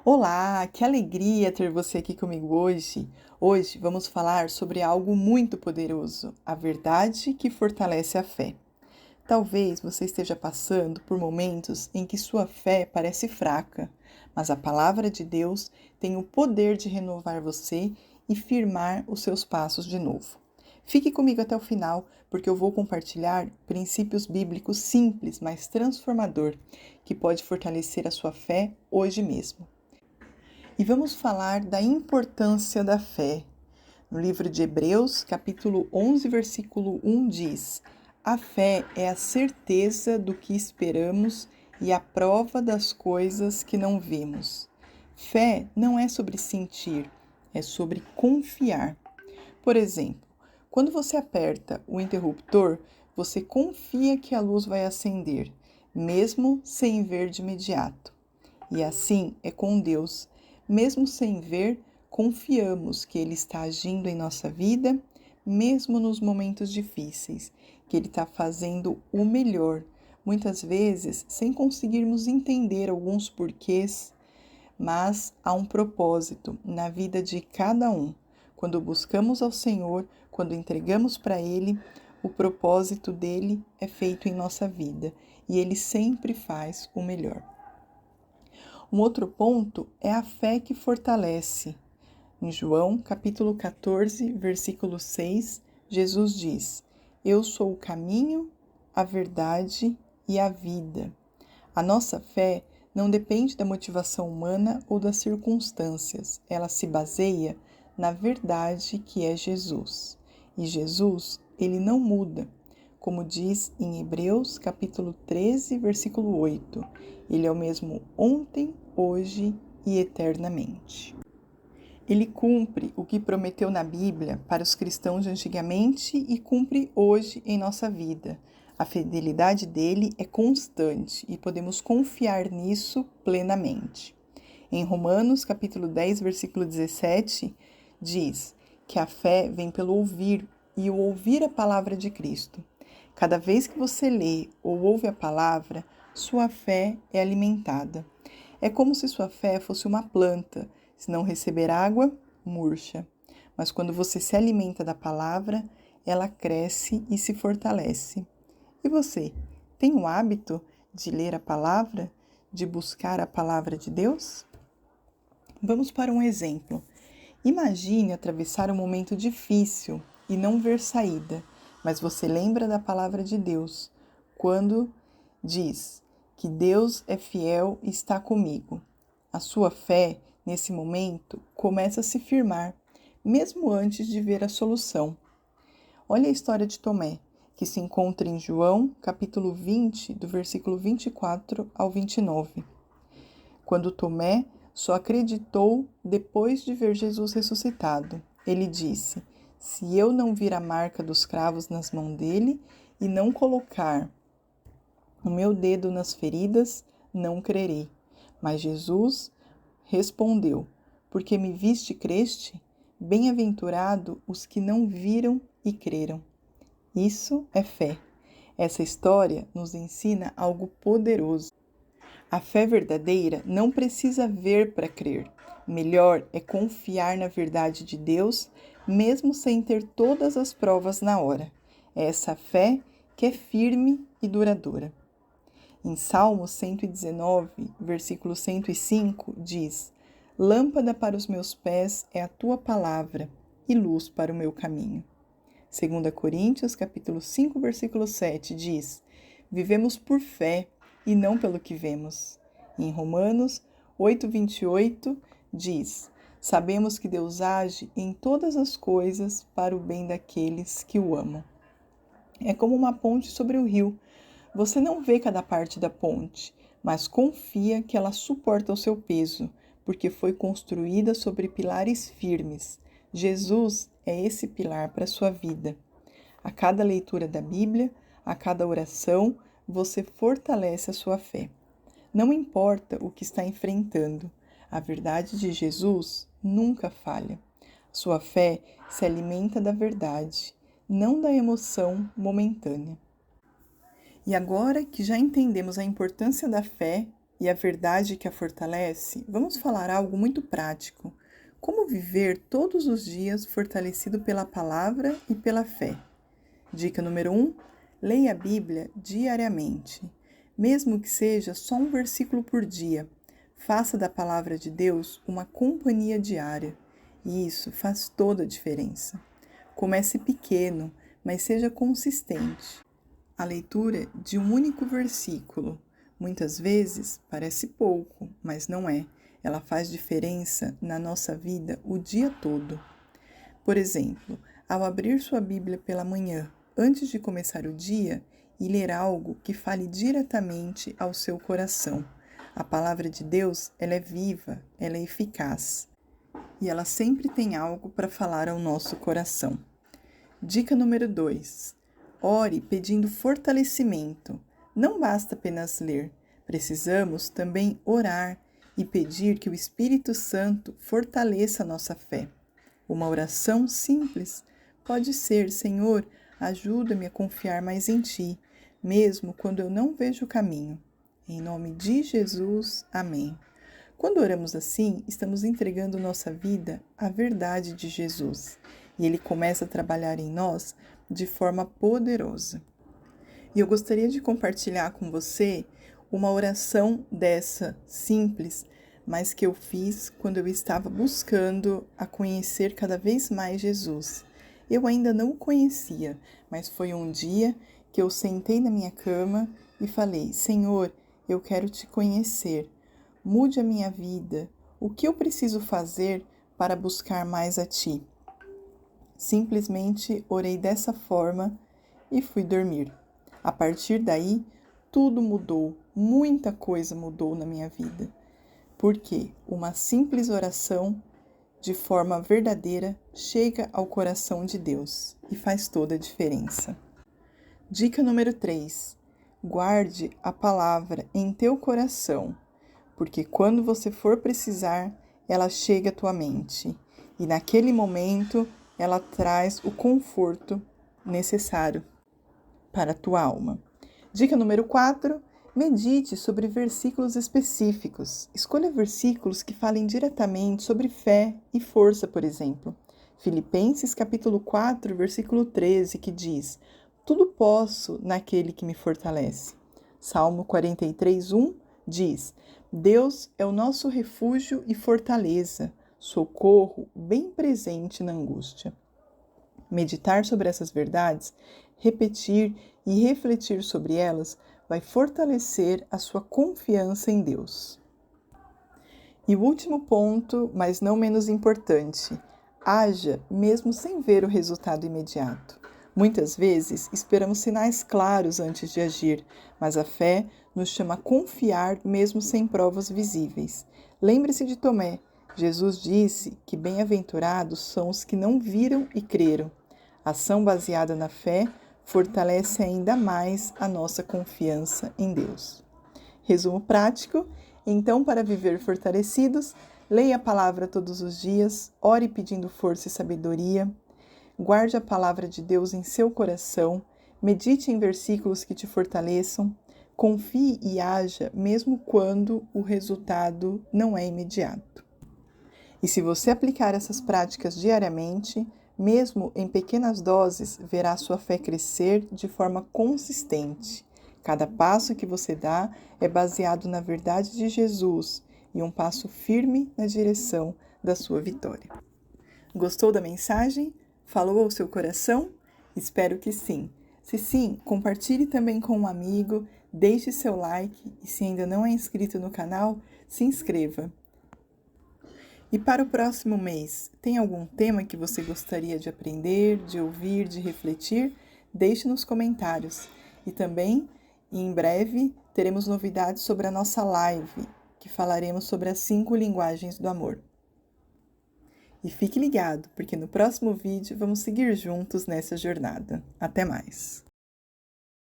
Olá, que alegria ter você aqui comigo hoje. Hoje vamos falar sobre algo muito poderoso, a verdade que fortalece a fé. Talvez você esteja passando por momentos em que sua fé parece fraca, mas a palavra de Deus tem o poder de renovar você e firmar os seus passos de novo. Fique comigo até o final, porque eu vou compartilhar princípios bíblicos simples, mas transformador, que pode fortalecer a sua fé hoje mesmo. E vamos falar da importância da fé. No livro de Hebreus, capítulo 11, versículo 1 diz: A fé é a certeza do que esperamos e a prova das coisas que não vemos. Fé não é sobre sentir, é sobre confiar. Por exemplo, quando você aperta o interruptor, você confia que a luz vai acender, mesmo sem ver de imediato. E assim é com Deus. Mesmo sem ver, confiamos que Ele está agindo em nossa vida, mesmo nos momentos difíceis, que Ele está fazendo o melhor, muitas vezes sem conseguirmos entender alguns porquês, mas há um propósito na vida de cada um. Quando buscamos ao Senhor, quando entregamos para Ele, o propósito dele é feito em nossa vida e Ele sempre faz o melhor. Um outro ponto é a fé que fortalece. Em João, capítulo 14, versículo 6, Jesus diz: Eu sou o caminho, a verdade e a vida. A nossa fé não depende da motivação humana ou das circunstâncias. Ela se baseia na verdade que é Jesus. E Jesus, ele não muda. Como diz em Hebreus, capítulo 13, versículo 8. Ele é o mesmo ontem, hoje e eternamente. Ele cumpre o que prometeu na Bíblia para os cristãos de antigamente e cumpre hoje em nossa vida. A fidelidade dele é constante e podemos confiar nisso plenamente. Em Romanos, capítulo 10, versículo 17, diz que a fé vem pelo ouvir e o ouvir a palavra de Cristo. Cada vez que você lê ou ouve a palavra, sua fé é alimentada. É como se sua fé fosse uma planta. Se não receber água, murcha. Mas quando você se alimenta da palavra, ela cresce e se fortalece. E você, tem o hábito de ler a palavra, de buscar a palavra de Deus? Vamos para um exemplo. Imagine atravessar um momento difícil e não ver saída, mas você lembra da palavra de Deus, quando diz que Deus é fiel e está comigo. A sua fé, nesse momento, começa a se firmar, mesmo antes de ver a solução. Olha a história de Tomé, que se encontra em João, capítulo 20, do versículo 24 ao 29. Quando Tomé só acreditou depois de ver Jesus ressuscitado. Ele disse: Se eu não vir a marca dos cravos nas mãos dele e não colocar o meu dedo nas feridas, não crerei. Mas Jesus respondeu: Porque me viste e creste? Bem-aventurado os que não viram e creram. Isso é fé. Essa história nos ensina algo poderoso. A fé verdadeira não precisa ver para crer. Melhor é confiar na verdade de Deus, mesmo sem ter todas as provas na hora. É essa fé que é firme e duradoura. Em Salmo 119, versículo 105, diz: Lâmpada para os meus pés é a tua palavra e luz para o meu caminho. 2 Coríntios, capítulo 5, versículo 7, diz: Vivemos por fé e não pelo que vemos. E em Romanos 8:28 diz: Sabemos que Deus age em todas as coisas para o bem daqueles que o amam. É como uma ponte sobre o rio. Você não vê cada parte da ponte, mas confia que ela suporta o seu peso, porque foi construída sobre pilares firmes. Jesus é esse pilar para a sua vida. A cada leitura da Bíblia, a cada oração, você fortalece a sua fé. Não importa o que está enfrentando, a verdade de Jesus nunca falha. Sua fé se alimenta da verdade, não da emoção momentânea. E agora que já entendemos a importância da fé e a verdade que a fortalece, vamos falar algo muito prático. Como viver todos os dias fortalecido pela palavra e pela fé? Dica número 1. Leia a Bíblia diariamente. Mesmo que seja só um versículo por dia, faça da palavra de Deus uma companhia diária. E isso faz toda a diferença. Comece pequeno, mas seja consistente. A leitura de um único versículo muitas vezes parece pouco, mas não é. Ela faz diferença na nossa vida o dia todo. Por exemplo, ao abrir sua Bíblia pela manhã, antes de começar o dia, e ler algo que fale diretamente ao seu coração. A palavra de Deus, ela é viva, ela é eficaz. E ela sempre tem algo para falar ao nosso coração. Dica número 2. Ore pedindo fortalecimento. Não basta apenas ler, precisamos também orar e pedir que o Espírito Santo fortaleça a nossa fé. Uma oração simples pode ser: Senhor, ajuda-me a confiar mais em Ti, mesmo quando eu não vejo o caminho. Em nome de Jesus, amém. Quando oramos assim, estamos entregando nossa vida à verdade de Jesus e Ele começa a trabalhar em nós de forma poderosa. E eu gostaria de compartilhar com você uma oração dessa simples, mas que eu fiz quando eu estava buscando a conhecer cada vez mais Jesus. Eu ainda não o conhecia, mas foi um dia que eu sentei na minha cama e falei: Senhor, eu quero te conhecer. Mude a minha vida. O que eu preciso fazer para buscar mais a Ti? Simplesmente orei dessa forma e fui dormir. A partir daí, tudo mudou, muita coisa mudou na minha vida. Porque uma simples oração, de forma verdadeira, chega ao coração de Deus e faz toda a diferença. Dica número 3. Guarde a palavra em teu coração, porque quando você for precisar, ela chega à tua mente e naquele momento ela traz o conforto necessário para a tua alma. Dica número 4. Medite sobre versículos específicos. Escolha versículos que falem diretamente sobre fé e força, por exemplo. Filipenses capítulo 4, versículo 13, que diz: Tudo posso naquele que me fortalece. Salmo 43, 1 diz: Deus é o nosso refúgio e fortaleza, socorro bem presente na angústia. Meditar sobre essas verdades, repetir e refletir sobre elas vai fortalecer a sua confiança em Deus. E o último ponto, mas não menos importante: haja mesmo sem ver o resultado imediato. Muitas vezes esperamos sinais claros antes de agir, mas a fé nos chama a confiar mesmo sem provas visíveis. Lembre-se de Tomé. Jesus disse que bem-aventurados são os que não viram e creram. A ação baseada na fé fortalece ainda mais a nossa confiança em Deus. Resumo prático: então, para viver fortalecidos, leia a palavra todos os dias, ore pedindo força e sabedoria, guarde a palavra de Deus em seu coração, medite em versículos que te fortaleçam, confie e haja mesmo quando o resultado não é imediato. E se você aplicar essas práticas diariamente, mesmo em pequenas doses, verá sua fé crescer de forma consistente. Cada passo que você dá é baseado na verdade de Jesus e um passo firme na direção da sua vitória. Gostou da mensagem? Falou ao seu coração? Espero que sim. Se sim, compartilhe também com um amigo, deixe seu like e se ainda não é inscrito no canal, se inscreva. E para o próximo mês, tem algum tema que você gostaria de aprender, de ouvir, de refletir? Deixe nos comentários. E também, em breve, teremos novidades sobre a nossa live, que falaremos sobre as 5 linguagens do amor. E fique ligado, porque no próximo vídeo vamos seguir juntos nessa jornada. Até mais!